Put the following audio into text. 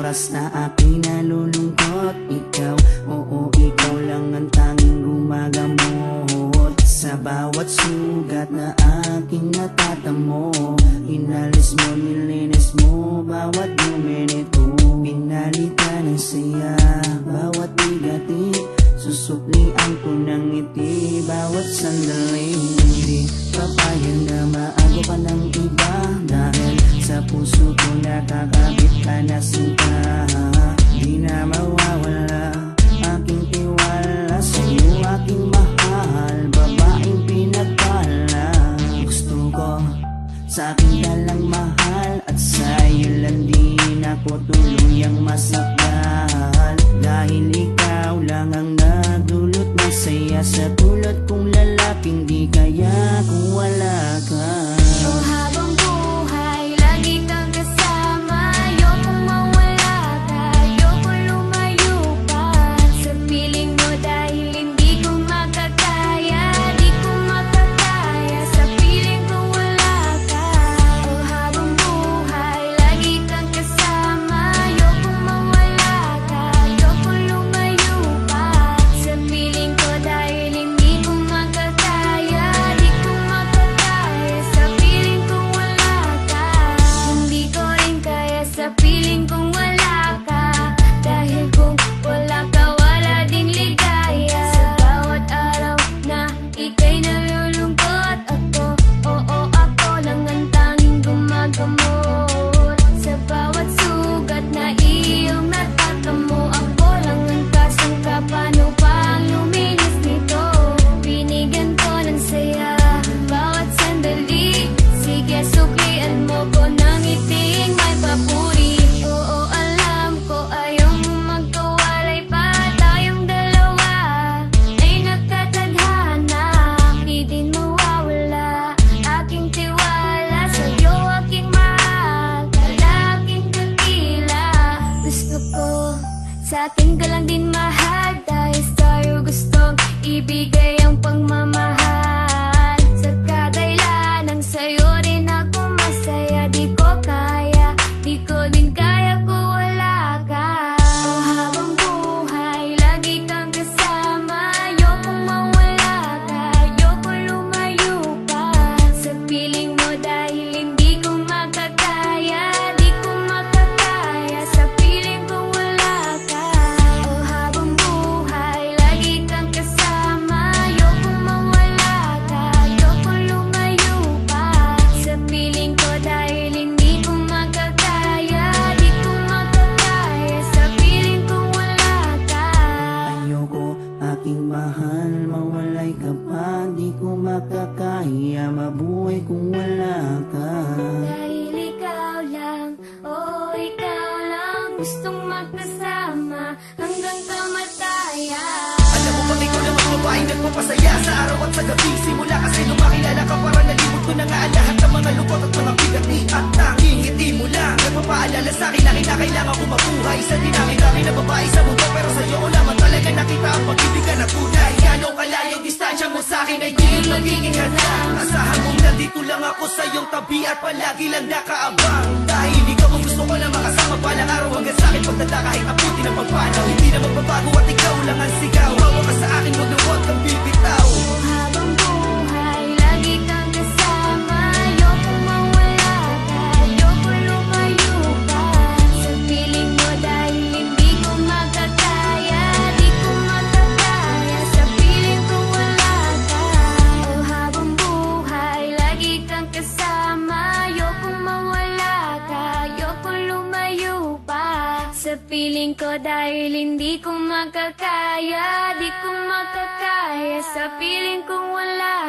oras na aking nalulungkot. Ikaw, oo, ikaw lang ang tanging gumagamot sa bawat sugat na aking natatamo. Inalis mo, nilinis mo bawat minuto. Pinalitan ng saya bawat bigati. Susuklian ko ng ngiti bawat sandali. Hindi papayag na maago ka ng iba, dahil sa puso ko nakakabit ka na sinta. Di na mawawala aking tiwala sa'yo, aking mahal, babaeng pinagpala. Gusto ko sa akin ka lang mahal, at sa'yo lang din ako tuluyang masakal. Dahil ikaw lang ang nagdulot ng saya sa tulad kong lalaking di kaya kung wala ka. Oh, habang buhay, lagi kang kasama. Ayokong mawala ka, ayokong lumayo pa sa piling mo, dahil hindi ko makakaya, di ko makakaya sa piling ko wala ka. Oh, habang buhay, lagi kang kasama. Ayokong mawala ka, ayokong lumayo pa sa piling ko, dahil hindi ko makakaya, di ko makakaya sa piling kong wala ka. Hindi ko rin kaya sa piling kong wala ka, dahil kung wala ka, wala ding ligaya. Sa bawat araw na ika'y nalulungkot, ako, oo, ako lang ang tanging gumagamot sa bawat sugat na iyong natatamo. Ako lang ang kasangka, paano pa ang luminis nito? Binigyan ko ng saya bawat sandali. Sige, suklian mo ko ng iting may papuri. Oo, alam ko ayaw mo magkawalay pa, tayong dalawa ay nagkatadhana. Di din mawawala aking tiwala sa'yo, aking mahal, lalaking dakila. Gusto ko sa akin ka lang din mahal, dahil sa'yo gustong ibigay ang pagmamahal. Sa kadailan ng sa'yo rin ako masaya. Di ko kaya, di ko din kaya kung wala ka. Oh, habang buhay, lagi kang kasama. Ayokong mawala ka, ayokong lumayo pa sa piling mo, dahil hindi ko makakaya, di ko makakaya sa piling ko wala ka. Oh, habang buhay, lagi kang kasama. Ayokong mawala ka, ayokong lumayo pa sa piling ko, dahil hindi ko makakaya, di ko makakaya sa piling ko wala ka. Ayoko, aking mahal, mawalay ka pa. Di ko makakaya mabuhay kung wala ka. Dahil ikaw lang, oh ikaw lang, gustong magkasama hanggang kamatayan. Alam mo bang ikaw lang ang babaeng nagpapasaya sa araw at sa gabi? Simula kasi nung makilala ka, para nalimot ko na nga ang lahat ng mga lungkot at mga bigat ni at tanging ngiti mo lang nagpapaalala sa'kin na kinakailangan ko mabuhay sa dinami-dami na babae sa mundo. Pero sa'yo ko naman talaga nakita ang pag-ibig ka na tunay. Gano'ng kalayong distansya mo sa'kin ay ngayon magiging hadang. Asahan mong nandito lang ako sa iyong tabi at palagi lang nakaabang. Dahil ikaw ang gusto ko lang makasama palang araw hanggang sa'kin pagtanda, kahit abuti ng pagpanaw. Hindi na magbabago at ikaw lang ang sigaw. Hawa ka sa akin, huwag na huwag kang bibitaw. Oh, habang buhay, lagi kang kasama. Ayokong mawala ka, ayokong lumayo pa sa piling mo, dahil hindi ko makakaya, di ko makakaya sa piling ko wala ka. Oh, habang buhay, lagi kang kasama. Ayokong mawala ka, ayokong lumayo pa sa piling ko, dahil hindi ko makakaya, di ko makakaya sa piling kong wala